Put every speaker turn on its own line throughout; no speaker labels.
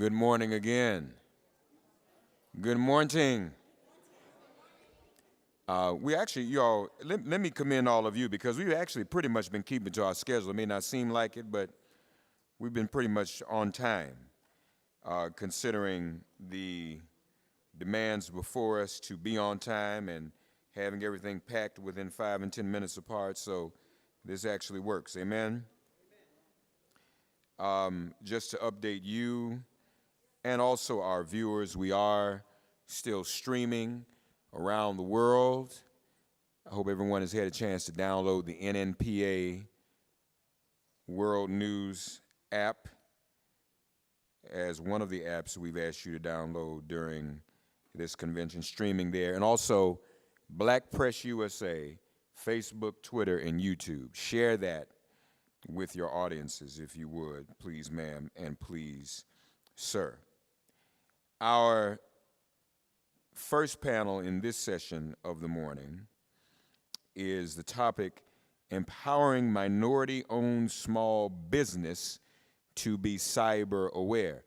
Good morning again. Good morning. We actually, y'all, let me commend all of you because we've actually pretty much been keeping to our schedule. It may not seem like it, but we've been pretty much on time, considering the demands before us to be on time and having everything packed within 5 and 10 minutes apart. So this actually works. Amen. Just to update you and also our viewers, we are still streaming around the world. I hope everyone has had a chance to download the NNPA World News app as one of the apps we've asked you to download during this convention, streaming there. And also Black Press USA, Facebook, Twitter, and YouTube. Share that with your audiences if you would, please, ma'am, and please, sir. Our first panel in this session of the morning is the topic, Empowering Minority-Owned Small Business to be Cyber Aware.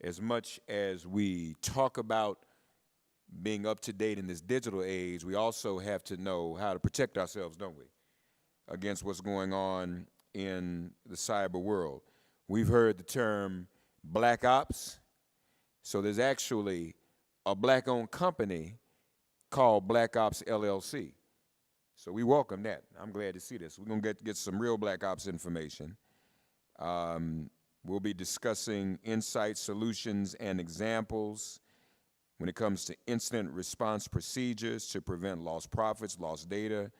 As much as we talk about being up to date in this digital age, we also have to know how to protect ourselves, don't we, against what's going on in the cyber world. We've heard the term Black Ops. So there's actually a Black-owned company called Black Ops LLC. So we welcome that. I'm glad to see this. We're going to get some real Black Ops information. We'll be discussing insights, solutions, and examples when it comes to incident response procedures to prevent lost profits, lost data,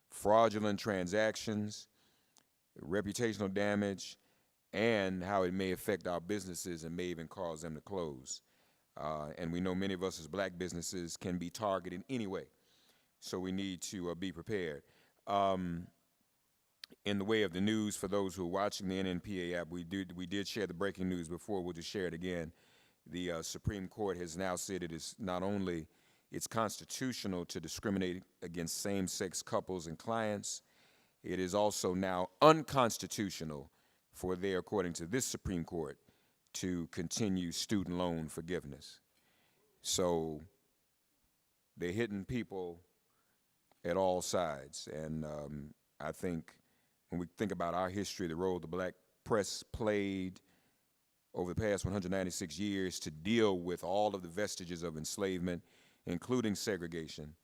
fraudulent transactions, reputational damage, and how it may affect our businesses and may even cause them to close. And we know many of us as black businesses can be targeted anyway, so we need to be prepared. In the way of the news, for those who are watching the NNPA app, we did share the breaking news before. We'll just share it again. The Supreme Court has now said it is not only it's constitutional to discriminate against same-sex couples and clients, it is also now unconstitutional for there, according to this Supreme Court, to continue student loan forgiveness. So they're hitting people at all sides. And I think when we think about our history, the role the black press played over the past 196 years to deal with all of the vestiges of enslavement, including segregation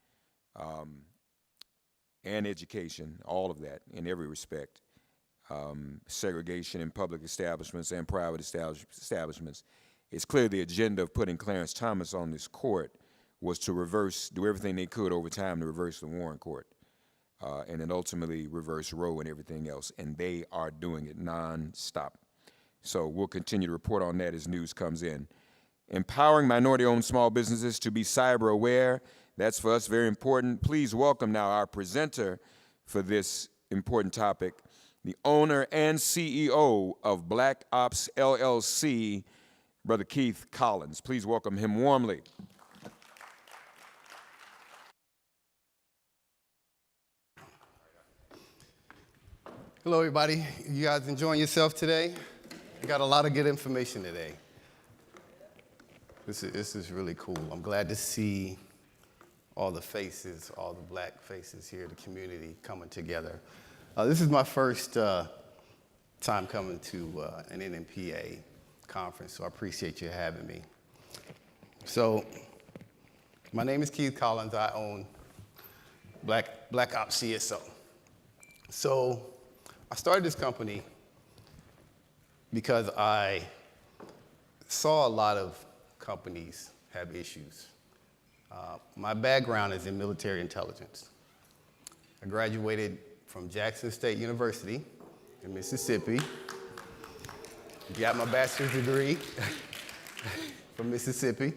and education, all of that in every respect. Segregation in public establishments and private establishments. It's clear the agenda of putting Clarence Thomas on this court was to do everything they could over time to reverse the Warren Court, and then ultimately reverse Roe and everything else, and they are doing it nonstop. So we'll continue to report on that as news comes in. Empowering minority-owned small businesses to be cyber aware, that's for us very important. Please welcome now our presenter for this important topic, the owner and CEO of Black Ops LLC, Brother Keith Collins. Please welcome him warmly.
Hello, everybody. You guys enjoying yourself today? We got a lot of good information today. This is really cool. I'm glad to see all the faces, all the black faces here, the community coming together. This is my first time coming to an NNPA conference, so I appreciate you having me. So, my name is Keith Collins. I own Black Ops CSO. So, I started this company because I saw a lot of companies have issues. My background is in military intelligence. I graduated from Jackson State University in Mississippi. Got my bachelor's degree from Mississippi.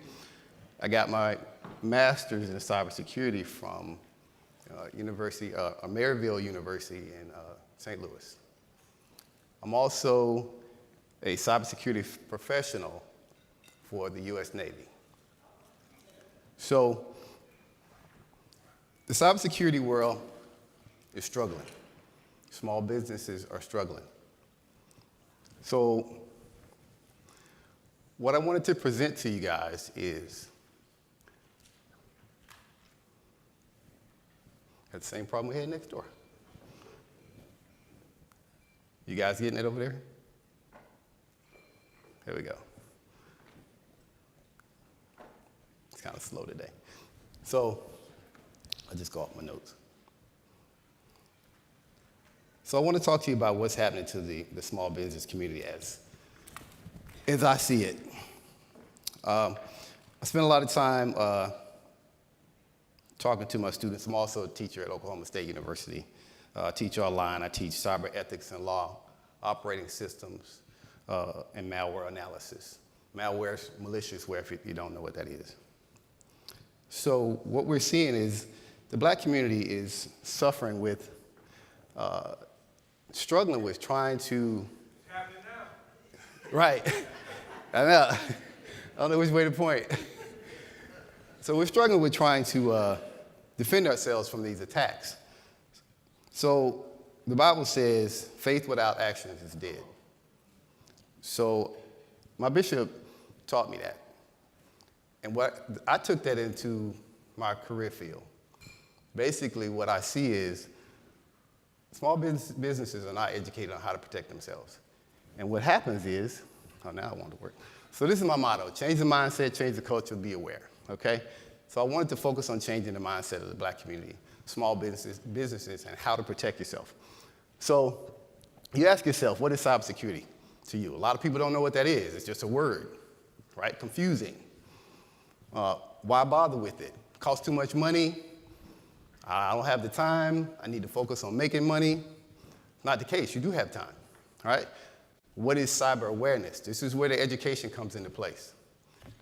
I got my master's in cybersecurity from Maryville University in St. Louis. I'm also a cybersecurity professional for the U.S. Navy. So the cybersecurity world is struggling. Small businesses are struggling. So What I wanted to present to you guys is had the same problem we had next door. You guys getting it over there? There we go. It's kind of slow today. So I'll just go off my notes. So I want to talk to you about what's happening to the small business community as I see it. I spend a lot of time talking to my students. I'm also a teacher at Oklahoma State University. I teach online. I teach cyber ethics and law, operating systems, and malware analysis. Malware is malicious-ware, if you don't know what that is. So what we're seeing is the black community is suffering with, struggling with trying to...
It's happening now.
Right. I know. I don't know which way to point. So we're struggling with trying to defend ourselves from these attacks. So the Bible says faith without actions is dead. So my bishop taught me that. And I took that into my career field. Basically, what I see is small businesses are not educated on how to protect themselves. And what happens is, oh, now I want to work. So this is my motto: change the mindset, change the culture, be aware, okay? So I wanted to focus on changing the mindset of the black community, small businesses, and how to protect yourself. So you ask yourself, what is cybersecurity to you? A lot of people don't know what that is. It's just a word, right? Confusing. Why bother with it? Costs too much money. I don't have the time. I need to focus on making money. Not the case. You do have time, right? What is cyber awareness? This is where the education comes into place.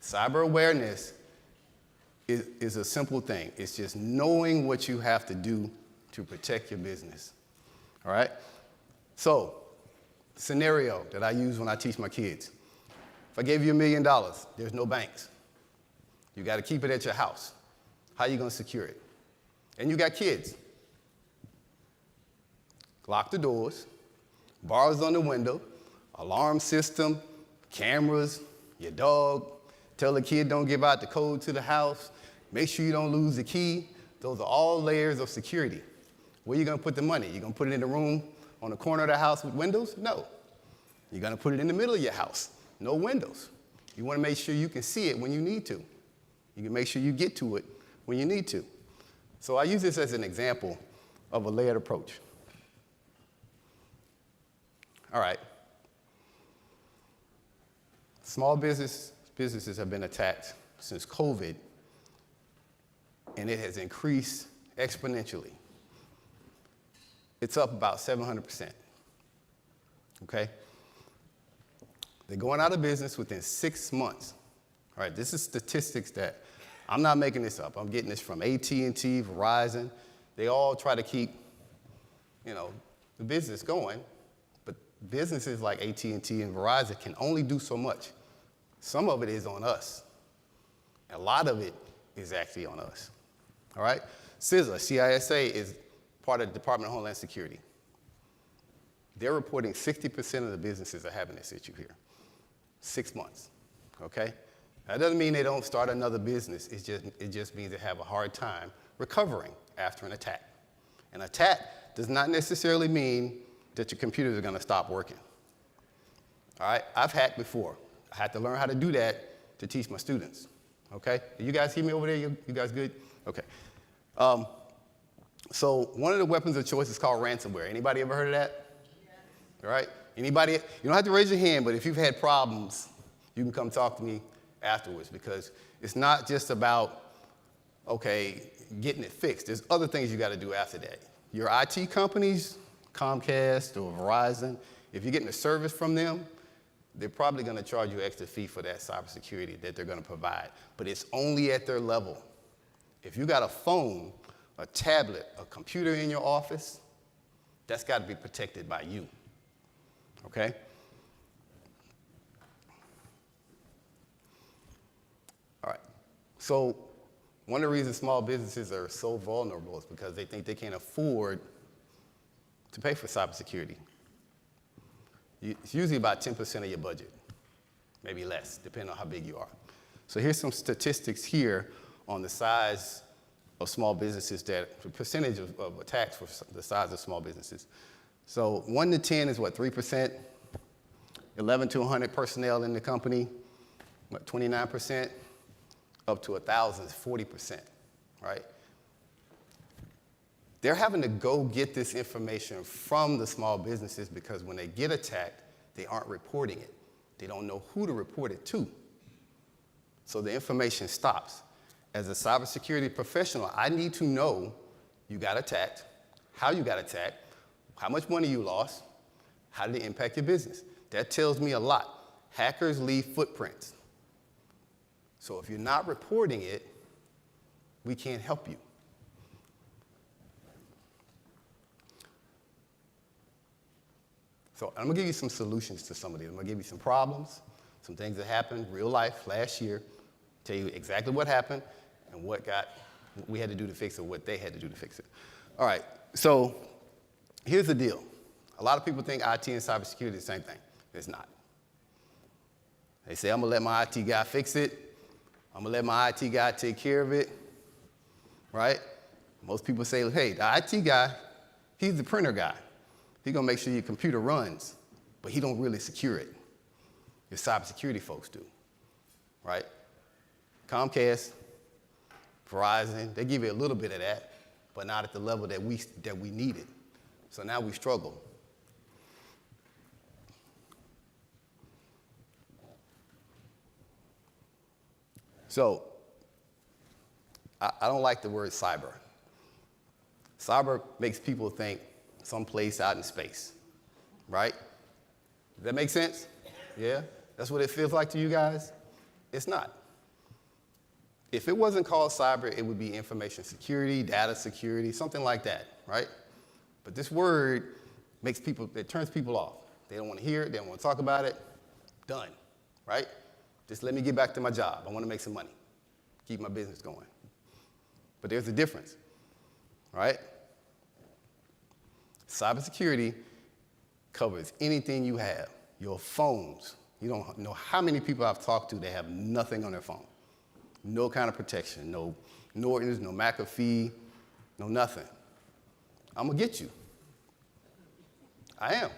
Cyber awareness is a simple thing. It's just knowing what you have to do to protect your business, all right? So, scenario that I use when I teach my kids. If I gave you $1 million, there's no banks. You got to keep it at your house. How are you going to secure it? And you got kids. Lock the doors, bars on the window, alarm system, cameras, your dog. Tell the kid don't give out the code to the house. Make sure you don't lose the key. Those are all layers of security. Where are you going to put the money? You going to put it in the room on the corner of the house with windows? No. You're going to put it in the middle of your house. No windows. You want to make sure you can see it when you need to. You can make sure you get to it when you need to. So I use this as an example of a layered approach. All right. Small businesses have been attacked since COVID, and it has increased exponentially. It's up about 700%, okay? They're going out of business within 6 months. All right, this is statistics that I'm not making this up. I'm getting this from AT&T, Verizon. They all try to keep, the business going, but businesses like AT&T and Verizon can only do so much. Some of it is on us. A lot of it is actually on us, all right? CISA is part of the Department of Homeland Security. They're reporting 60% of the businesses are having this issue here. 6 months, okay? That doesn't mean they don't start another business. It just means they have a hard time recovering after an attack. An attack does not necessarily mean that your computers are going to stop working. All right? I've hacked before. I had to learn how to do that to teach my students. Okay? You guys hear me over there? You guys good? Okay. So one of the weapons of choice is called ransomware. Anybody ever heard of that? All right? Anybody? You don't have to raise your hand, but if you've had problems, you can come talk to me afterwards, because it's not just about, okay, getting it fixed. There's other things you got to do after that. Your IT companies, Comcast or Verizon, if you're getting a service from them, they're probably going to charge you an extra fee for that cybersecurity that they're going to provide, but it's only at their level. If you got a phone, a tablet, a computer in your office, that's got to be protected by you, okay? All right, so one of the reasons small businesses are so vulnerable is because they think they can't afford to pay for cybersecurity. It's usually about 10% of your budget, maybe less, depending on how big you are. So here's some statistics here on the size of small businesses, that the percentage of attacks for the size of small businesses. So 1 to 10 is what, 3%? 11 to 100 personnel in the company, what, 29%? Up to 1,000 is 40%, right? They're having to go get this information from the small businesses because when they get attacked, they aren't reporting it. They don't know who to report it to. So the information stops. As a cybersecurity professional, I need to know you got attacked, how you got attacked, how much money you lost, how did it impact your business. That tells me a lot. Hackers leave footprints. So if you're not reporting it, we can't help you. So I'm gonna give you some solutions to some of these. I'm gonna give you some problems, some things that happened real life last year, tell you exactly what happened and what we had to do to fix it, what they had to do to fix it. All right, so here's the deal. A lot of people think IT and cybersecurity are the same thing. It's not. They say, I'm gonna let my IT guy fix it. I'm gonna let my IT guy take care of it, right? Most people say, hey, the IT guy, he's the printer guy. He's gonna make sure your computer runs, but he don't really secure it. Your cybersecurity folks do, right? Comcast, Verizon, they give you a little bit of that, but not at the level that we needed. So now we struggle. So I don't like the word cyber. Cyber makes people think someplace out in space, right? Does that make sense? Yeah? That's what it feels like to you guys? It's not. If it wasn't called cyber, it would be information security, data security, something like that, right? But this word it turns people off. They don't want to hear it, they don't want to talk about it. Done, right? Just let me get back to my job. I want to make some money, keep my business going. But there's a difference, right? Cybersecurity covers anything you have. Your phones. You don't know how many people I've talked to that have nothing on their phone. No kind of protection, no Nortons, no McAfee, no nothing. I'm gonna get you. I am.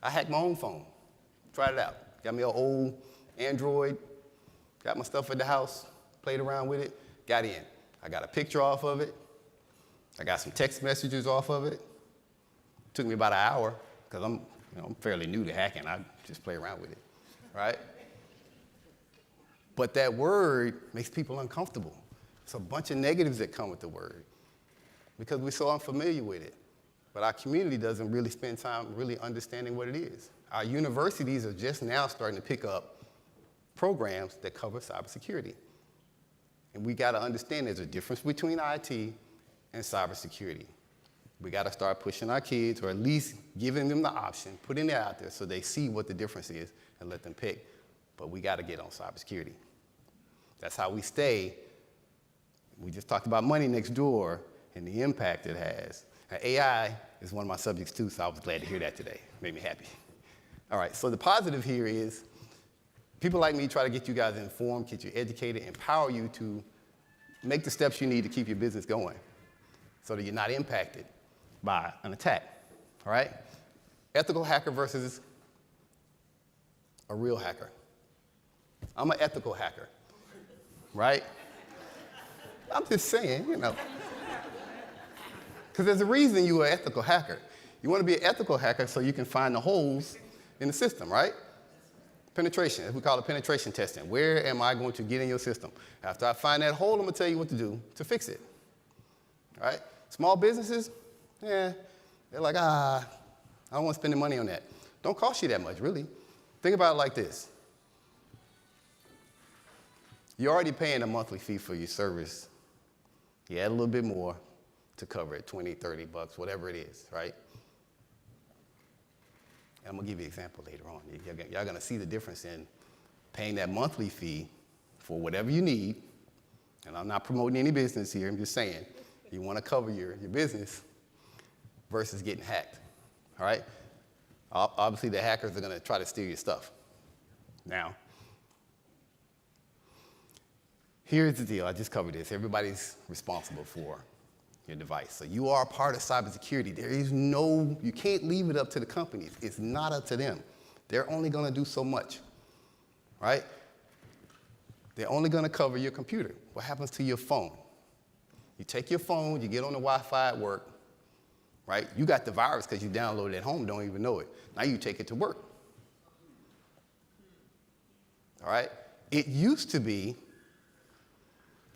I hacked my own phone. Tried it out. Got me an old Android, got my stuff at the house, played around with it, got in. I got a picture off of it. I got some text messages off of it. Took me about an hour, because I'm fairly new to hacking. I just play around with it, right? But that word makes people uncomfortable. It's a bunch of negatives that come with the word because we're so unfamiliar with it. But our community doesn't really spend time really understanding what it is. Our universities are just now starting to pick up programs that cover cybersecurity. And we got to understand there's a difference between IT and cybersecurity. We got to start pushing our kids, or at least giving them the option, putting it out there so they see what the difference is and let them pick. But we got to get on cybersecurity. That's how we stay. We just talked about money next door and the impact it has. Now, AI is one of my subjects too, so I was glad to hear that today. Made me happy. All right, so the positive here is people like me try to get you guys informed, get you educated, empower you to make the steps you need to keep your business going so that you're not impacted by an attack, all right? Ethical hacker versus a real hacker. I'm an ethical hacker, right? I'm just saying, because there's a reason you're an ethical hacker. You want to be an ethical hacker so you can find the holes in the system, right? Penetration, as we call it penetration testing. Where am I going to get in your system? After I find that hole, I'm going to tell you what to do to fix it, all right? Small businesses, they're like, I don't want to spend the money on that. Don't cost you that much, really. Think about it like this. You're already paying a monthly fee for your service. You add a little bit more to cover it, 20, 30 bucks, whatever it is, right? And I'm going to give you an example later on. Y'all going to see the difference in paying that monthly fee for whatever you need. And I'm not promoting any business here. I'm just saying you want to cover your business versus getting hacked, all right? Obviously, the hackers are going to try to steal your stuff. Now, here's the deal. I just covered this. Everybody's responsible for your device. So you are a part of cybersecurity. There is you can't leave it up to the companies. It's not up to them. They're only going to do so much, right? They're only going to cover your computer. What happens to your phone? You take your phone, you get on the Wi-Fi at work, right? You got the virus because you downloaded it at home, don't even know it. Now you take it to work. All right? It used to be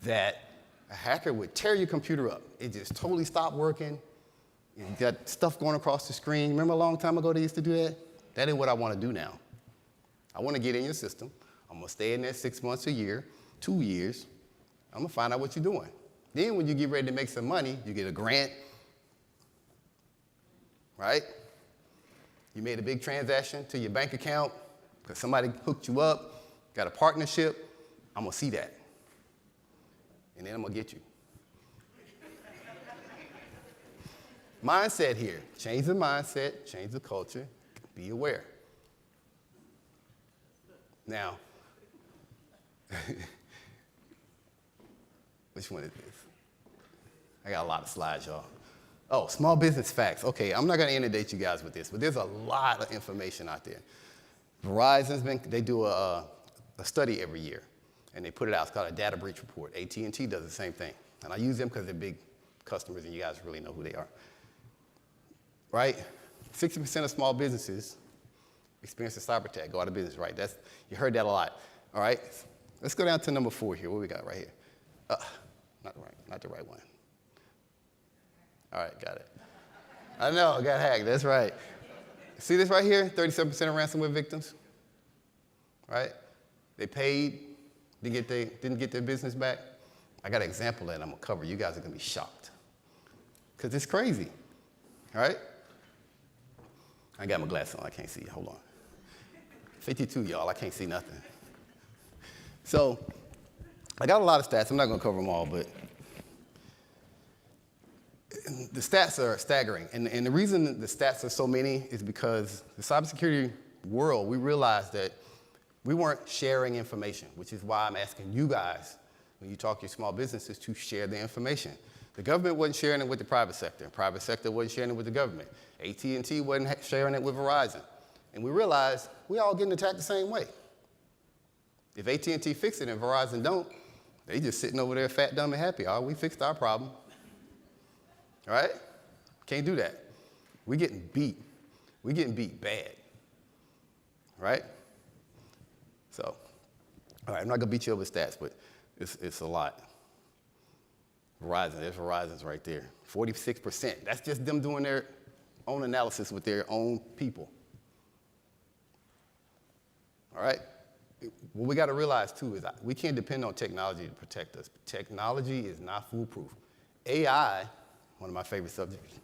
that a hacker would tear your computer up. It just totally stopped working. You got stuff going across the screen. Remember a long time ago they used to do that? That ain't what I want to do now. I want to get in your system. I'm going to stay in there 6 months, a year, 2 years. I'm going to find out what you're doing. Then when you get ready to make some money, you get a grant, right? You made a big transaction to your bank account because somebody hooked you up, got a partnership. I'm going to see that. And then I'm going to get you. Mindset here. Change the mindset, change the culture, be aware. Now, which one is this? I got a lot of slides, y'all. Oh, small business facts. Okay, I'm not going to inundate you guys with this, but there's a lot of information out there. They do a study every year, and they put it out. It's called a data breach report. AT&T does the same thing. And I use them because they're big customers, and you guys really know who they are. Right? 60% of small businesses experience a cyber attack, go out of business, right? You heard that a lot. All right? Let's go down to number 4 here. What we got right here? Not the right one. All right, got it. I know, I got hacked. That's right. See this right here? 37% of ransomware victims. Right? They paid, didn't get their business back. I got an example that I'm going to cover. You guys are going to be shocked. Because it's crazy. All right? I got my glasses on. I can't see. Hold on. 52, y'all. I can't see nothing. So, I got a lot of stats. I'm not going to cover them all, but the stats are staggering. And the reason the stats are so many is because the cybersecurity world, we realized that we weren't sharing information, which is why I'm asking you guys, when you talk to your small businesses, to share the information. The government wasn't sharing it with the private sector. Private sector wasn't sharing it with the government. AT&T wasn't sharing it with Verizon. And we realized we all getting attacked the same way. If AT&T fix it and Verizon don't, they just sitting over there fat, dumb, and happy. Oh, we fixed our problem. All right? Can't do that. We're getting beat. We're getting beat bad. All right? So, all right, I'm not going to beat you up with stats, but it's a lot. Verizon, there's Verizon's right there. 46%. That's just them doing their own analysis with their own people. All right? What we got to realize, too, is we can't depend on technology to protect us. Technology is not foolproof. AI, one of my favorite subjects,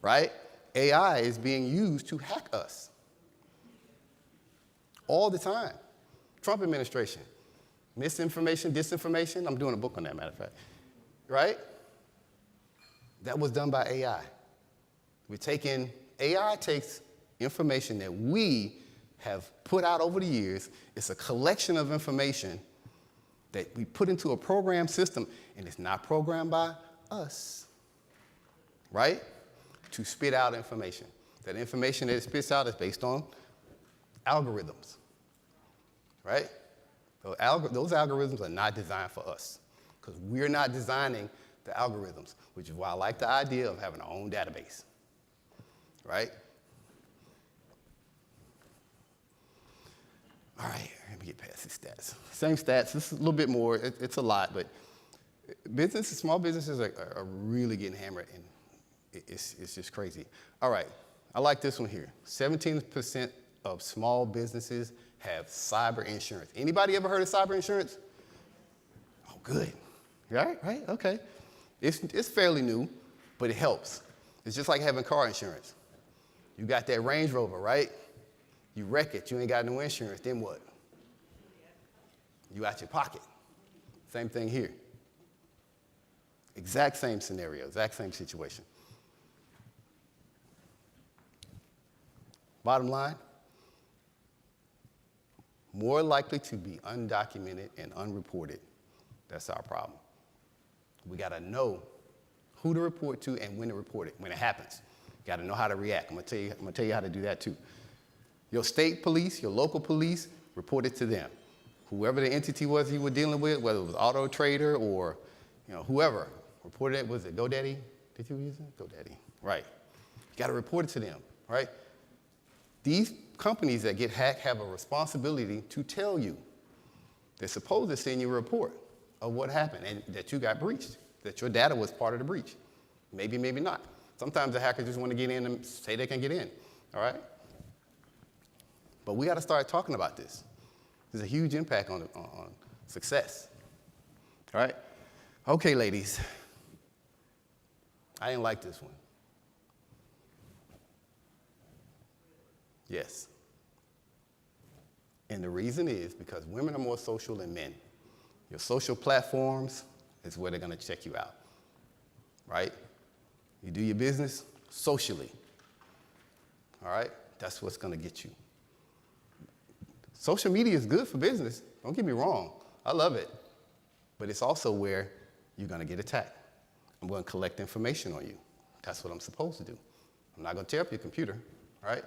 right? AI is being used to hack us all the time. Trump administration, misinformation, disinformation. I'm doing a book on that, matter of fact. Right? That was done by AI. AI takes information that we have put out over the years. It's a collection of information that we put into a program system, and it's not programmed by us, right? To spit out information. That information that it spits out is based on algorithms, right? Those algorithms are not designed for us because we're not designing the algorithms, which is why I like the idea of having our own database, right? All right, let me get past these stats. Same stats, this is a little bit more, it's a lot, but small businesses are really getting hammered, and it's just crazy. All right, I like this one here. 17% of small businesses have cyber insurance. Anybody ever heard of cyber insurance? Oh, good. Right? Okay. It's fairly new, but it helps. It's just like having car insurance. You got that Range Rover, right? You wreck it, you ain't got no insurance, then what? You out your pocket. Same thing here. Exact same scenario, exact same situation. Bottom line, more likely to be undocumented and unreported. That's our problem. We got to know who to report to and when to report it, when it happens. You got to know how to react. I'm gonna tell you how to do that too. Your state police, your local police, report it to them. Whoever the entity was you were dealing with, whether it was Auto Trader or whoever, report it. Was it GoDaddy? Did you use it? GoDaddy. Right. You got to report it to them, right? These companies that get hacked have a responsibility to tell you. They're supposed to send you a report of what happened and that you got breached, that your data was part of the breach. Maybe, maybe not. Sometimes the hackers just want to get in and say they can get in, all right? But we got to start talking about this. There's a huge impact on success, all right? Okay, ladies. I didn't like this one. Yes. And the reason is because women are more social than men. Your social platforms is where they're going to check you out, right? You do your business socially, all right? That's what's going to get you. Social media is good for business. Don't get me wrong. I love it. But it's also where you're going to get attacked. I'm going to collect information on you. That's what I'm supposed to do. I'm not going to tear up your computer, all right?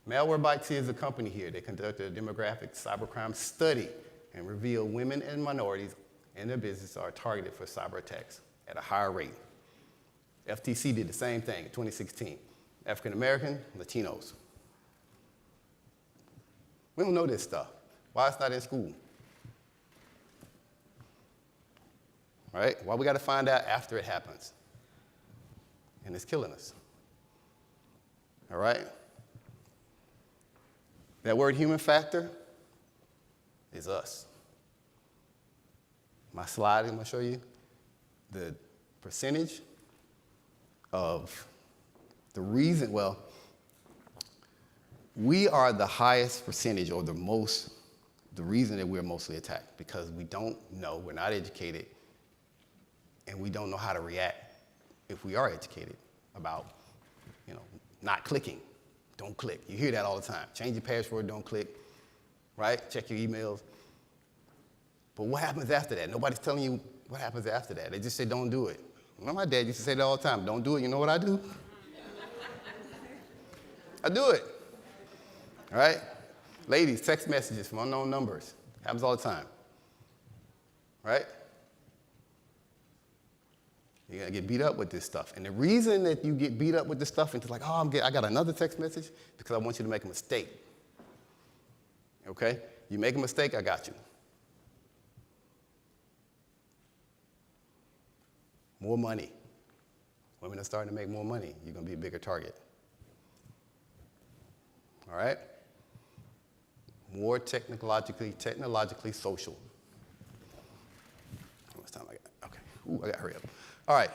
Malwarebytes is a company here. They conducted a demographic cybercrime study and revealed women and minorities in their business are targeted for cyber attacks at a higher rate. FTC did the same thing in 2016. African American, Latinos. We don't know this stuff. Why it's not in school? All right? Why we got to find out after it happens? And it's killing us. All right? That word human factor is us. My slide, I'm going to show you the percentage of the reason, well, we are the highest percentage or the reason that we're mostly attacked because we don't know, we're not educated, and we don't know how to react if we are educated about, not clicking. Don't click. You hear that all the time. Change your password, don't click, right? Check your emails. But what happens after that? Nobody's telling you what happens after that. They just say, don't do it. My dad used to say that all the time. Don't do it. You know what I do? I do it. All right? Ladies, text messages from unknown numbers. Happens all the time. Right? You're going to get beat up with this stuff. And the reason that you get beat up with this stuff and it's like, I got another text message because I want you to make a mistake. Okay? You make a mistake, I got you. More money. Women are starting to make more money. You're going to be a bigger target. All right? More technologically social. How much time I got? Okay. Ooh, I got to hurry up. All right.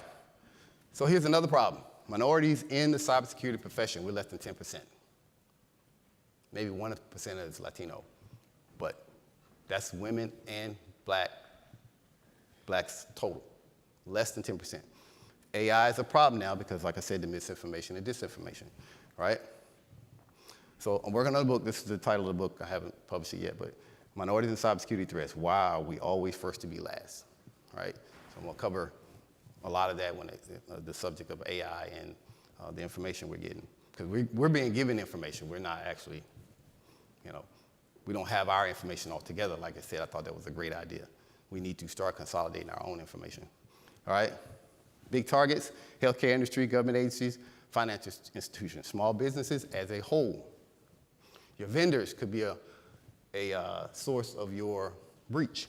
So here's another problem. Minorities in the cybersecurity profession, we're less than 10%. Maybe 1% is Latino. But that's women and blacks total. Less than 10%. AI is a problem now because, like I said, the misinformation and disinformation, right? So I'm working on a book. This is the title of the book. I haven't published it yet, but Minorities and Cybersecurity Threats. Why are we always first to be last, right? So I'm going to cover a lot of that when the subject of AI and the information we're getting. Because we're being given information. We're not actually, we don't have our information all together. Like I said, I thought that was a great idea. We need to start consolidating our own information. All right? Big targets, healthcare industry, government agencies, financial institutions, small businesses as a whole. Your vendors could be a source of your breach.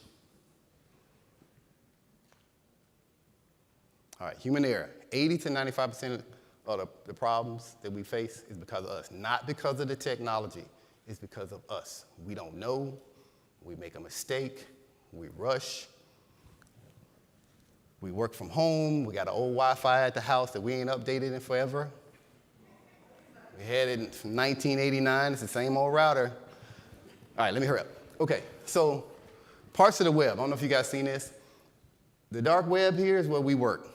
All right, human error. 80 to 95% of the problems that we face is because of us. Not because of the technology, it's because of us. We don't know, we make a mistake, we rush. We work from home. We got an old Wi-Fi at the house that we ain't updated in forever. We had it in 1989. It's the same old router. All right, let me hurry up. Okay, so parts of the web. I don't know if you guys seen this. The dark web here is where we work,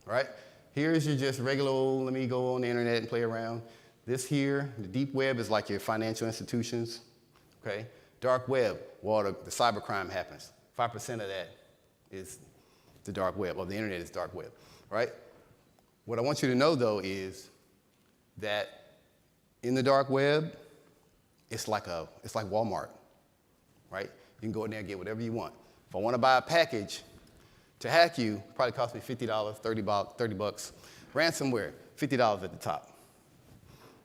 right? Here's your just regular old, let me go on the internet and play around. This here, the deep web, is like your financial institutions, okay? Dark web, well, the cybercrime happens. 5% of that is the dark web, or the internet is dark web, right? What I want you to know, though, is that in the dark web, it's like Walmart, right? You can go in there and get whatever you want. If I want to buy a package to hack you, it probably cost me $50, $30 bucks. Ransomware, $50 at the top.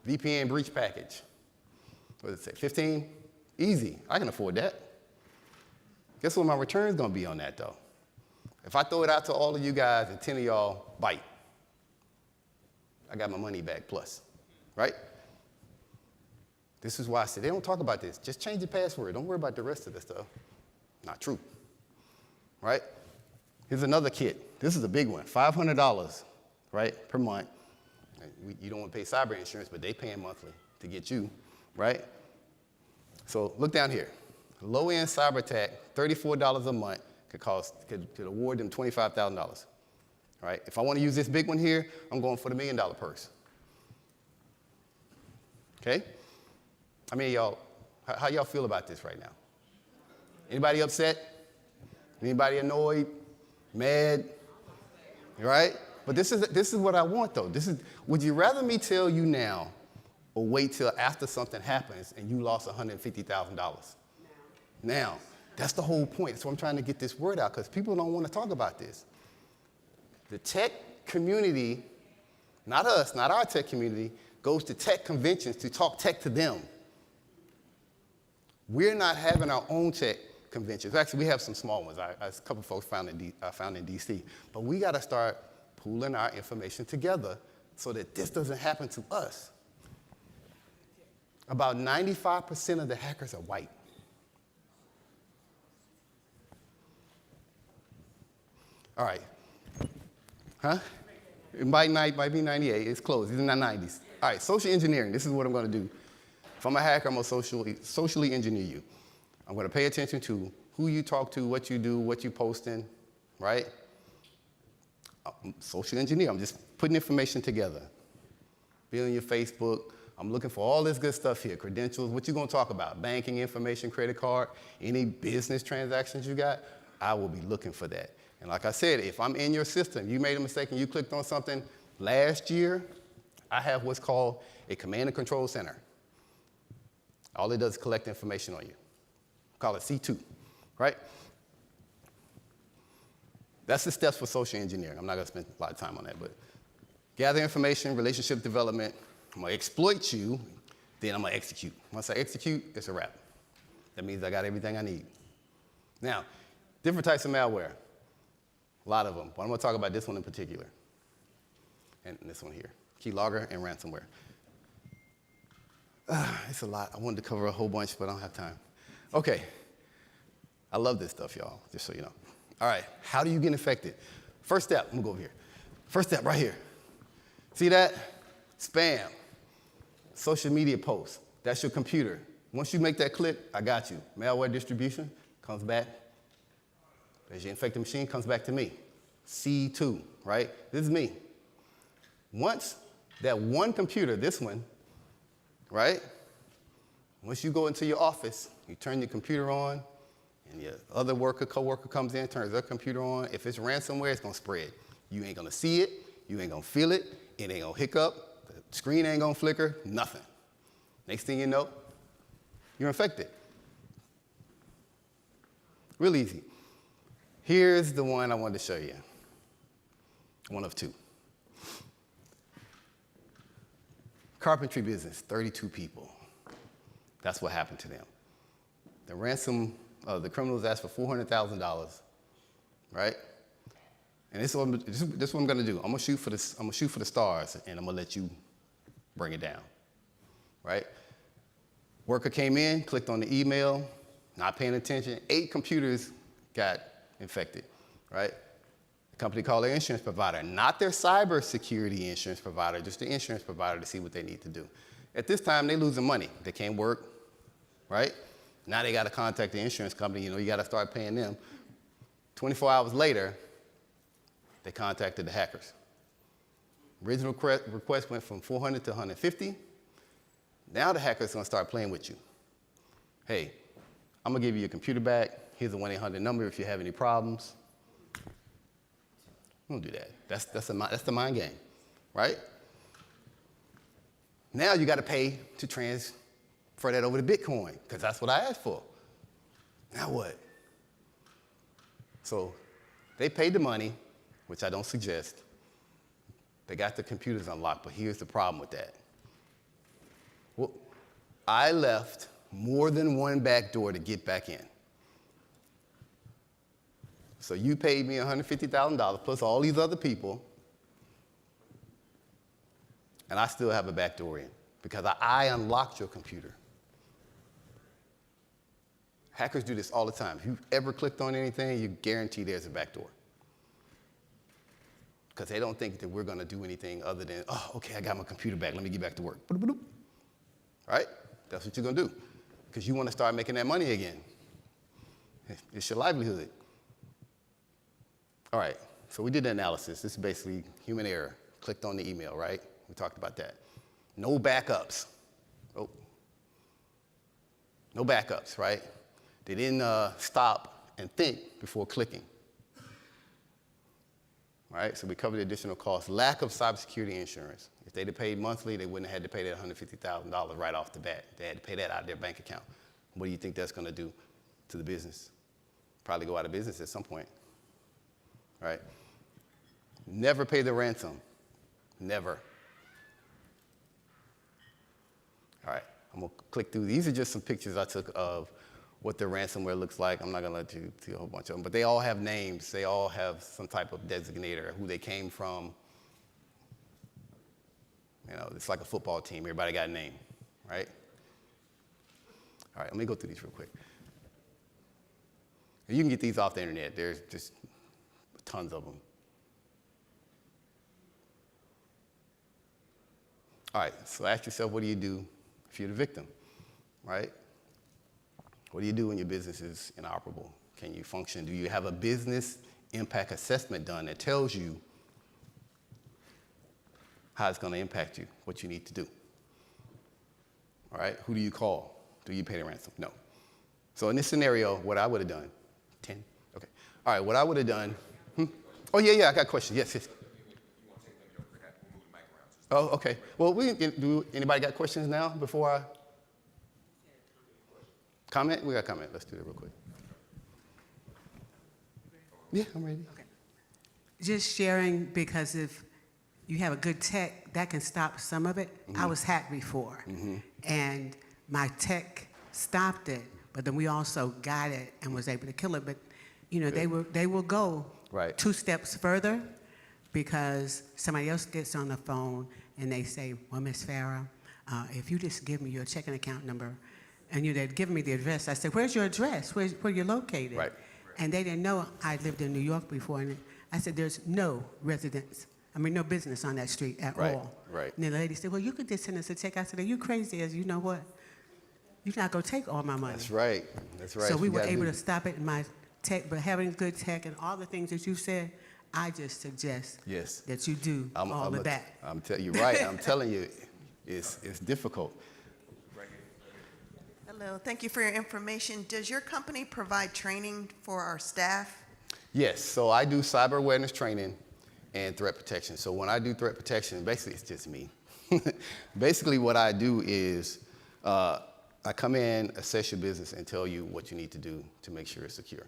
VPN breach package, what does it say, 15? Easy, I can afford that. Guess what my return's gonna be on that, though? If I throw it out to all of you guys and 10 of y'all bite, I got my money back plus, right? This is why I said, they don't talk about this. Just change the password. Don't worry about the rest of the stuff. Not true, right? Here's another kit. This is a big one, $500, right, per month. You don't want to pay cyber insurance, but they paying monthly to get you, right? So look down here. Low-end cyber attack, $34 a month, could award them $25,000, right? If I want to use this big one here, I'm going for the $1 million purse. Okay? I mean, y'all, how y'all feel about this right now? Anybody upset? Anybody annoyed? Mad? Right? But this is what I want, though. Would you rather me tell you now or wait till after something happens and you lost $150,000? Now, that's the whole point. So I'm trying to get this word out because people don't want to talk about this. The tech community, not us, not our tech community, goes to tech conventions to talk tech to them. We're not having our own tech conventions. Actually, we have some small ones. A couple of folks found in D.C. But we got to start pooling our information together so that this doesn't happen to us. About 95% of the hackers are white. All right. Huh? It might be 98. It's close. It's in the 90s. All right, social engineering. This is what I'm going to do. If I'm a hacker, I'm going to socially engineer you. I'm going to pay attention to who you talk to, what you do, what you're posting, right? Social engineer. I'm just putting information together. Be on your Facebook. I'm looking for all this good stuff here. Credentials. What you going to talk about? Banking information, credit card, any business transactions you got. I will be looking for that. And like I said, if I'm in your system, you made a mistake and you clicked on something last year, I have what's called a command and control center. All it does is collect information on you. Call it C2, right? That's the steps for social engineering. I'm not going to spend a lot of time on that, but gather information, relationship development. I'm going to exploit you, then I'm going to execute. Once I execute, it's a wrap. That means I got everything I need. Now, different types of malware. A lot of them, but I'm going to talk about this one in particular. And this one here, keylogger and ransomware. It's a lot. I wanted to cover a whole bunch, but I don't have time. Okay. I love this stuff, y'all, just so you know. All right, how do you get infected? First step, I'm going to go over here. First step right here. See that? Spam. Social media posts. That's your computer. Once you make that click, I got you. Malware distribution comes back. As your infected machine comes back to me. C2, right? This is me. Once that one computer, this one, right? Once you go into your office, you turn your computer on, and your other coworker comes in, turns their computer on. If it's ransomware, it's gonna spread. You ain't gonna see it, you ain't gonna feel it, it ain't gonna hiccup, the screen ain't gonna flicker, nothing. Next thing you know, you're infected. Real easy. Here's the one I wanted to show you. One of two. Carpentry business, 32 people. That's what happened to them. The criminals asked for $400,000, right? And this is what I'm gonna do. I'm gonna shoot for the stars, and I'm gonna let you bring it down, right? Worker came in, clicked on the email, not paying attention. 8 computers got infected, right? The company called their insurance provider, not their cybersecurity insurance provider, just the insurance provider to see what they need to do. At this time, they're losing money. They can't work, right? Now they got to contact the insurance company. You got to start paying them. 24 hours later, they contacted the hackers. Original request went from 400 to 150. Now the hacker's going to start playing with you. hey, I'm gonna give you your computer back. Here's a 1-800 number if you have any problems. Don't do that. That's the mind game, right? Now you got to pay to transfer that over to Bitcoin, because that's what I asked for. Now what? So they paid the money, which I don't suggest. They got the computers unlocked, but here's the problem with that. Well, I left more than one back door to get back in. So you paid me $150,000 plus all these other people, and I still have a back door in because I unlocked your computer. Hackers do this all the time. If you've ever clicked on anything, you guarantee there's a back door. Because they don't think that we're going to do anything other than, oh, okay, I got my computer back. Let me get back to work. Right? That's what you're going to do. Because you want to start making that money again. It's your livelihood. All right, so we did the analysis. This is basically human error. Clicked on the email, right? We talked about that. No backups. Oh. No backups, right? They didn't stop and think before clicking. All right, so we covered the additional costs. Lack of cybersecurity insurance. If they'd have paid monthly, they wouldn't have had to pay that $150,000 right off the bat. They had to pay that out of their bank account. What do you think that's going to do to the business? Probably go out of business at some point. Right? Never pay the ransom. Never. All right, I'm going to click through. These are just some pictures I took of what the ransomware looks like. I'm not going to let you see a whole bunch of them, but they all have names. They all have some type of designator, who they came from. You know, it's like a football team. Everybody got a name, right? All right, let me go through these real quick. You can get these off the internet. There's just tons of them. All right, so ask yourself, what do you do if you're the victim, right? What do you do when your business is inoperable? Can you function? Do you have a business impact assessment done that tells you how it's going to impact you, what you need to do? All right, who do you call? Do you pay the ransom? No. So in this scenario, what I would have done, 10, okay. All right, what I would have done, Oh, yeah, I got a question. Yes. Oh, okay. Well, do anybody got questions now before I comment? We got a comment. Let's do that real quick. Yeah, I'm ready.
Okay. Just sharing, because if you have a good tech, that can stop some of it. Mm-hmm. I was hacked before, and my tech stopped it, but then we also got it and was able to kill it. But, you know, they will go
right
2 steps further, because somebody else gets on the phone and they say, well, Ms. Farah, if you just give me your checking account number, and they'd give me the address. I said, where's your address? Where you're located?
Right.
And they didn't know I lived in New York before. And I said, there's no business on that street at all.
Right.
And then the lady said, well, you could just send us a check. I said, are you crazy? As you know what? You're not going to take all my money.
That's right. That's right.
So we were able to stop it in my tech, but having good tech and all the things that you said, I just suggest that you do all of that.
You're right. I'm telling you, it's difficult.
Hello, thank you for your information. Does your company provide training for our staff?
Yes, so I do cyber awareness training and threat protection. So when I do threat protection, basically it's just me. Basically what I do is I come in, assess your business, and tell you what you need to do to make sure it's secure.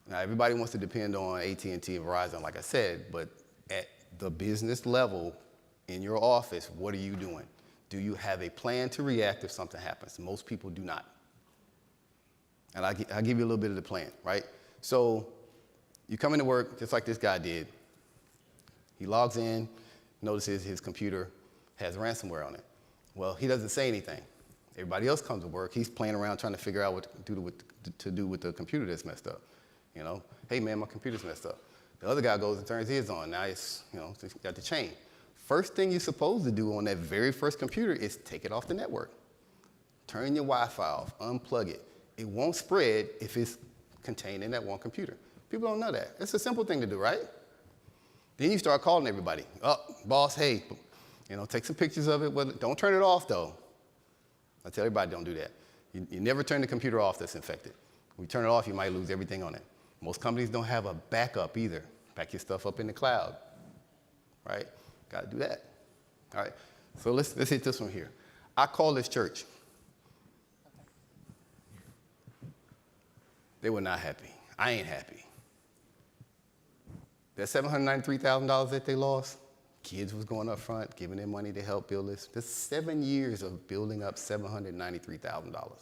Now everybody wants to depend on AT&T and Verizon, like I said, but at the business level in your office, what are you doing? Do you have a plan to react if something happens? Most people do not. And I'll give you a little bit of the plan, right? So you come into work just like this guy did. He logs in, notices his computer has ransomware on it. Well, he doesn't say anything. Everybody else comes to work. He's playing around trying to figure out what to do with the computer that's messed up. You know, hey man, my computer's messed up. The other guy goes and turns his on. Now it's, got the chain. First thing you're supposed to do on that very first computer is take it off the network. Turn your Wi-Fi off, unplug it. It won't spread if it's contained in that one computer. People don't know that. It's a simple thing to do, right? Then you start calling everybody. Oh, boss, hey, take some pictures of it. Well, don't turn it off though. I tell everybody don't do that. You never turn the computer off that's infected. When you turn it off, you might lose everything on it. Most companies don't have a backup either. Back your stuff up in the cloud, right? Got to do that. All right, so let's hit this one here. I call this church. They were not happy. I ain't happy. That $793,000 that they lost, kids was going up front, giving them money to help build this. That's 7 years of building up $793,000.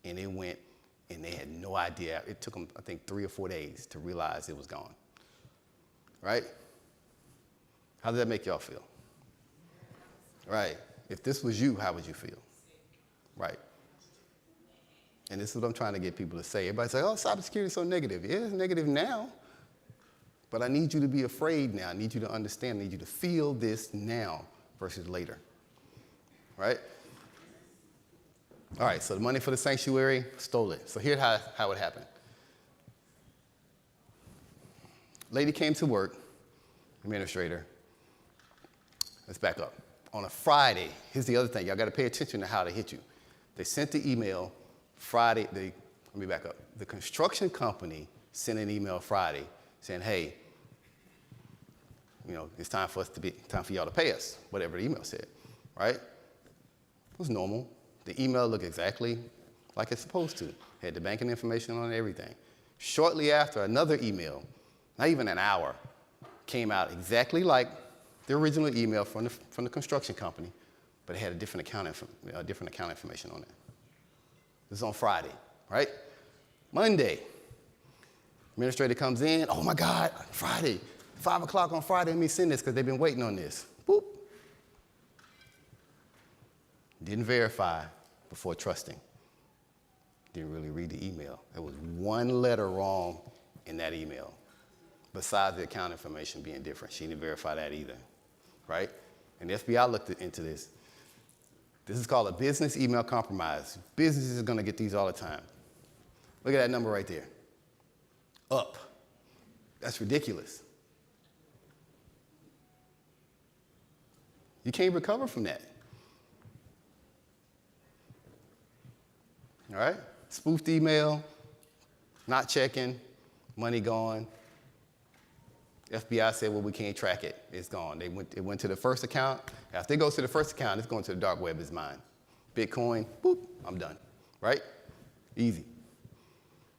And it went, and they had no idea. It took them, I think, 3 or 4 days to realize it was gone. Right? How does that make y'all feel? Right. If this was you, how would you feel? Right. And this is what I'm trying to get people to say. Everybody say, oh, cybersecurity is so negative. Yeah, it's negative now. But I need you to be afraid now. I need you to understand. I need you to feel this now versus later. Right? All right, so the money for the sanctuary, stole it. So here's how it happened. Lady came to work, administrator. Let's back up. On a Friday, here's the other thing. Y'all got to pay attention to how they hit you. They sent the email Friday. Let me back up. The construction company sent an email Friday saying, hey, it's time for y'all to pay us, whatever the email said, right? It was normal. The email looked exactly like it's supposed to. Had the banking information on everything. Shortly after, another email, not even an hour, came out exactly like the original email from the construction company, but it had a different account information on it. This is on Friday, right? Monday, administrator comes in. Oh my God, Friday, 5 o'clock on Friday. Let me send this because they've been waiting on this. Boop. Didn't verify before trusting. Didn't really read the email. There was one letter wrong in that email, besides the account information being different. She didn't verify that either, right? And the FBI looked into this. This is called a business email compromise. Businesses are going to get these all the time. Look at that number right there. Up. That's ridiculous. You can't recover from that. All right? Spoofed email, not checking, money gone. FBI said, well, we can't track it. It's gone. It went to the first account. After it goes to the first account, it's going to the dark web. It's mine. Bitcoin, boop, I'm done. Right? Easy.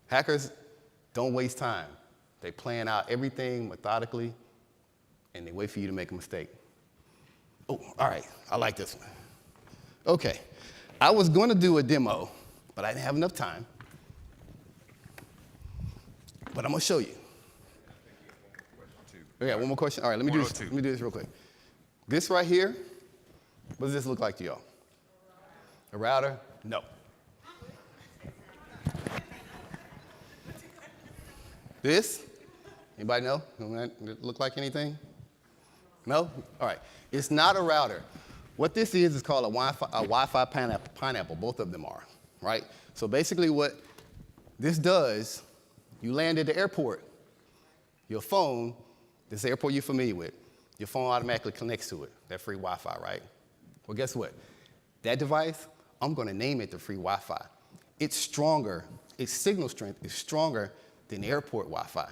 Hackers don't waste time. They plan out everything methodically, and they wait for you to make a mistake. Oh, all right. I like this one. Okay. I was going to do a demo, but I didn't have enough time. But I'm going to show you. Okay, one more question. All right, let me do this real quick. This right here, what does this look like to y'all? A router? No. This? Anybody know? Does it look like anything? No? All right. It's not a router. What this is called a Wi-Fi pineapple. Both of them are, right? So basically what this does, you land at the airport, your phone, this airport you're familiar with, your phone automatically connects to it, that free Wi-Fi, right? Well, guess what? That device, I'm going to name it the free Wi-Fi. It's stronger. Its signal strength is stronger than airport Wi-Fi,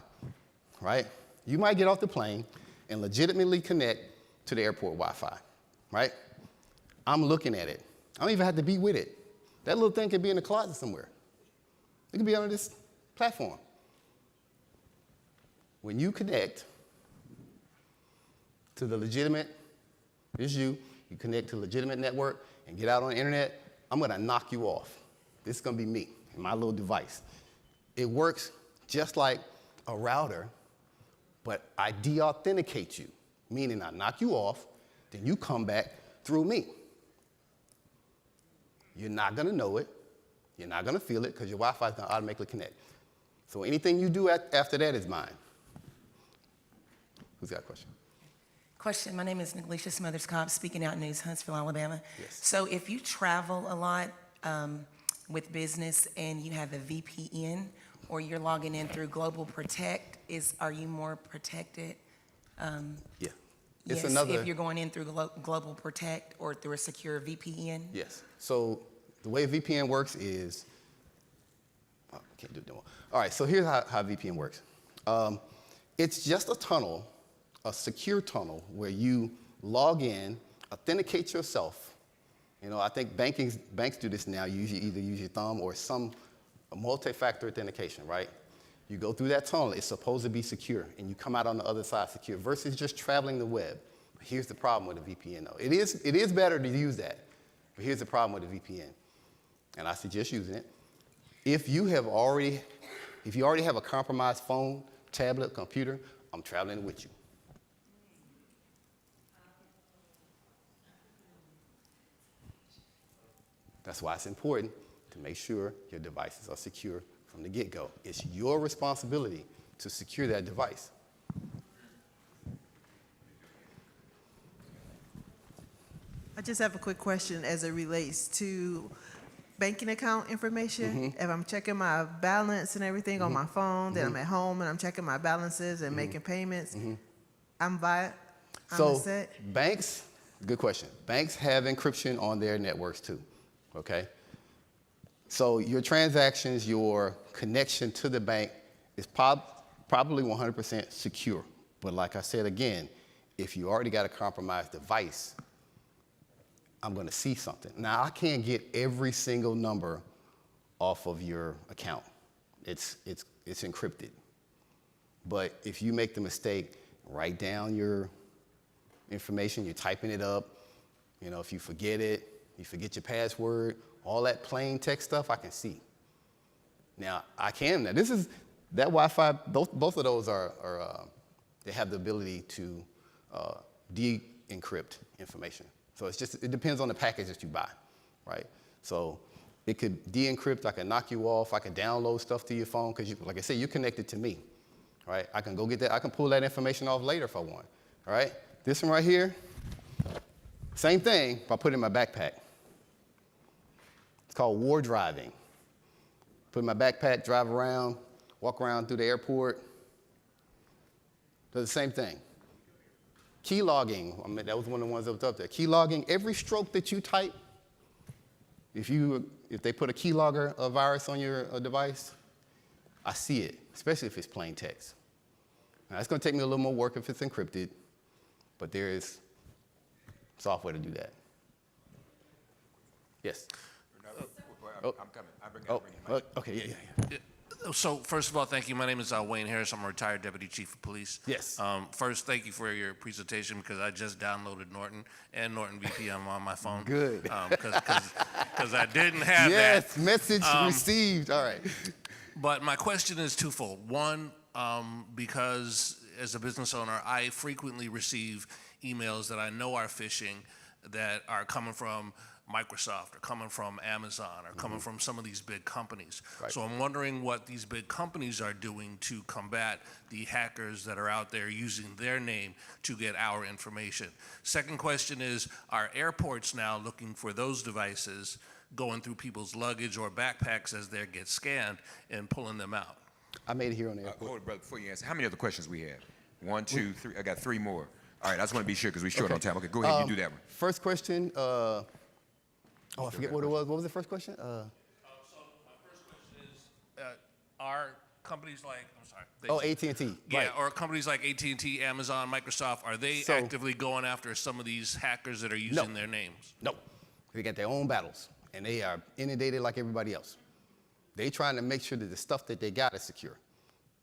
right? You might get off the plane and legitimately connect to the airport Wi-Fi, right? I'm looking at it. I don't even have to be with it. That little thing could be in the closet somewhere. It could be on this platform. When you connect to the legitimate, you connect to a legitimate network and get out on the internet, I'm gonna knock you off. This is gonna be me and my little device. It works just like a router, but I de-authenticate you, meaning I knock you off, then you come back through me. You're not gonna know it, you're not gonna feel it, because your Wi-Fi is gonna automatically connect. So anything you do after that is mine. Who's got a question?
Question. My name is Neglecia Smothers-Cobb, speaking out news, Huntsville, Alabama.
Yes.
So if you travel a lot with business and you have a VPN or you're logging in through Global Protect, are you more protected?
Yeah.
Yes, if you're going in through Global Protect or through a secure VPN?
Yes. So the way VPN works is, oh, I can't do it no more. All right, so here's how VPN works. It's just a tunnel, a secure tunnel, where you log in, authenticate yourself. You know, I think banks do this now. You either use your thumb or some multi-factor authentication, right? You go through that tunnel, it's supposed to be secure, and you come out on the other side secure versus just traveling the web. But here's the problem with a VPN, though. It is better to use that, but here's the problem with a VPN, and I suggest using it. If you already have a compromised phone, tablet, computer, I'm traveling with you. That's why it's important to make sure your devices are secure from the get-go. It's your responsibility to secure that device.
I just have a quick question as it relates to banking account information. If I'm checking my balance and everything on my phone, then I'm at home and I'm checking my balances and making payments, I'm
So
set.
banks, good question. Banks have encryption on their networks too, okay? So your transactions, your connection to the bank is probably 100% secure. But like I said again, if you already got a compromised device, I'm gonna see something. Now, I can't get every single number off of your account. It's encrypted. But if you make the mistake, write down your information, you're typing it up. You know, if you forget it, you forget your password, all that plain text stuff, I can see. Now, now that Wi-Fi, both of those they have the ability to de-encrypt information. So it depends on the package that you buy, right? So it could de-encrypt, I can knock you off, I can download stuff to your phone, because like I said, you're connected to me, right? I can go get that, I can pull that information off later if I want, all right? This one right here, same thing, but I put it in my backpack. It's called war driving. Put it in my backpack, drive around, walk around through the airport, does the same thing. Key logging, I mean, that was one of the ones that was up there. Key logging, every stroke that you type, if they put a keylogger virus on your device, I see it, especially if it's plain text. Now, it's gonna take me a little more work if it's encrypted, but there is software to do that. Yes?
I'm coming.
Okay, yeah.
So first of all, thank you. My name is Wayne Harris. I'm a retired Deputy Chief of Police.
Yes.
First, thank you for your presentation, because I just downloaded Norton and Norton VPN on my phone.
Good.
Because I didn't have that.
Yes, message received, all right.
But my question is twofold. One, because as a business owner, I frequently receive emails that I know are phishing, that are coming from Microsoft, or coming from Amazon, or coming from some of these big companies.
Right.
So I'm wondering what these big companies are doing to combat the hackers that are out there using their name to get our information. Second question is, are airports now looking for those devices, going through people's luggage or backpacks as they get scanned, and pulling them out?
I made it here on the airport.
Hold it, brother, before you answer. How many other questions we have? 1, 2, 3. I got 3 more. All right, I just want to be sure because we're short on time. Okay, go ahead, you do that one.
First question, I forget what it was. What was the first question?
So my first question is, are companies like, I'm sorry.
AT&T.
Yeah,
Right.
or companies like AT&T, Amazon, Microsoft, are they
So-
actively going after some of these hackers that are using their names?
No, they got their own battles, and they are inundated like everybody else. They trying to make sure that the stuff that they got is secure.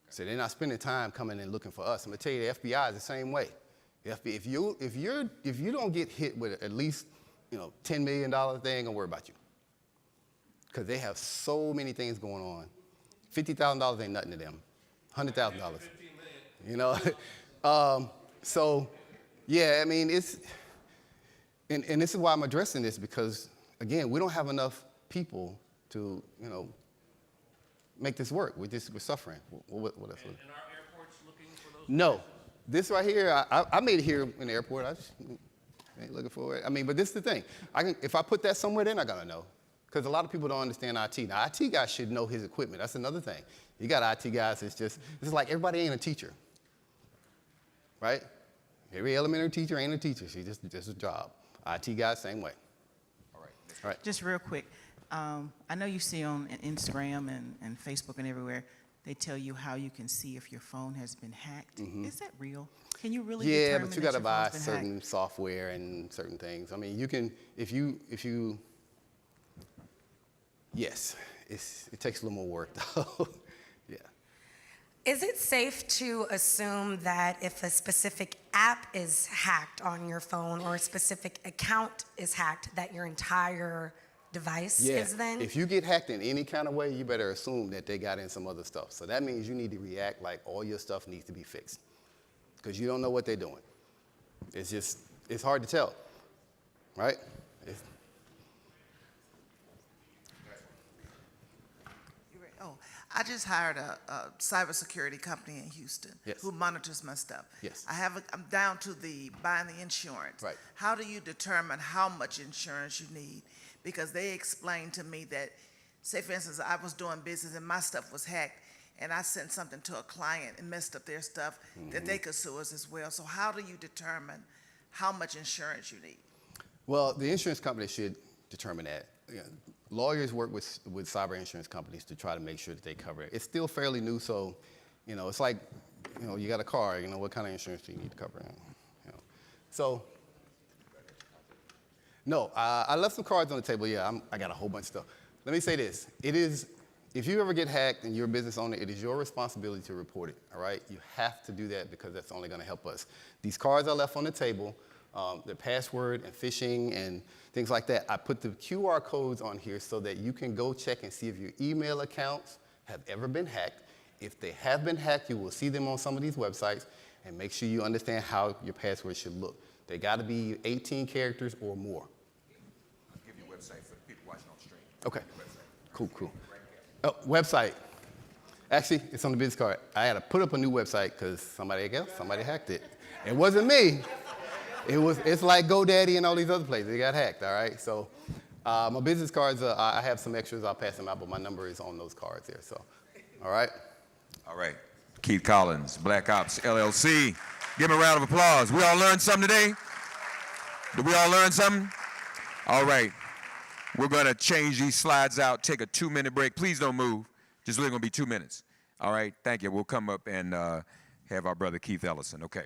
So they're not spending time coming and looking for us. I'm gonna tell you, the FBI is the same way. If you don't get hit with at least $10 million, they ain't gonna worry about you, because they have so many things going on. $50,000 ain't nothing to them. $100,000. You know, so yeah, I mean and this is why I'm addressing this, because again, we don't have enough people to make this work. We're suffering. What else?
And are airports looking for those?
No, this right here, I made it here in the airport. I just ain't looking for it. I mean, but this is the thing. If I put that somewhere, they're not gonna know, because a lot of people don't understand IT. Now, IT guys should know his equipment. That's another thing. You got IT guys. It's like everybody ain't a teacher, right? Every elementary teacher ain't a teacher. She just a job. IT guys, same way.
All right.
All right.
Just real quick,
I know you see on Instagram and Facebook and everywhere, they tell you how you can see if your phone has been hacked. Is that real? Can you really
Yeah,
determine
but you
that
got to
your
buy
phone's been
certain
hacked?
software and certain things. I mean, you can, if you, yes, it takes a little more work though. Yeah.
Is it safe to assume that if a specific app is hacked on your phone or a specific account is hacked, that your entire device
Yeah.
is then?
If you get hacked in any kind of way, you better assume that they got in some other stuff. So that means you need to react like all your stuff needs to be fixed, because you don't know what they're doing. It's hard to tell, right?
Oh, I just hired a cybersecurity company in Houston
Yes.
who monitors my stuff.
Yes.
I'm down to buying the insurance.
Right.
How do you determine how much insurance you need? Because they explained to me that, say for instance, I was doing business and my stuff was hacked, and I sent something to a client and messed up their stuff, that they could sue us as well. So how do you determine how much insurance you need?
Well, the insurance company should determine that. You know, lawyers work with cyber insurance companies to try to make sure that they cover it. It's still fairly new, so it's like, you got a car. What kind of insurance do you need to cover? So, no, I left some cards on the table. Yeah, I got a whole bunch of stuff. Let me say this: if you ever get hacked and you're a business owner, it is your responsibility to report it. All right, you have to do that because that's only going to help us. These cards I left on the table. The password and phishing and things like that. I put the QR codes on here so that you can go check and see if your email accounts have ever been hacked. If they have been hacked, you will see them on some of these websites, and make sure you understand how your password should look. They got to be 18 characters or more.
I'll give you a website for the people watching on stream.
Okay, cool. Oh, website. Actually, it's on the business card. I had to put up a new website because somebody hacked it. It wasn't me. It's like GoDaddy and all these other places. They got hacked, all right? So my business cards, I have some extras. I'll pass them out, but my number is on those cards there. So, all right?
All right. Keith Collins, Black Ops LLC. Give him a round of applause. We all learned something today? Did we all learn something? All right. We're going to change these slides out, take a 2-minute break. Please don't move. Just really going to be 2 minutes. All right? Thank you. We'll come up and have our brother Keith Ellison. Okay.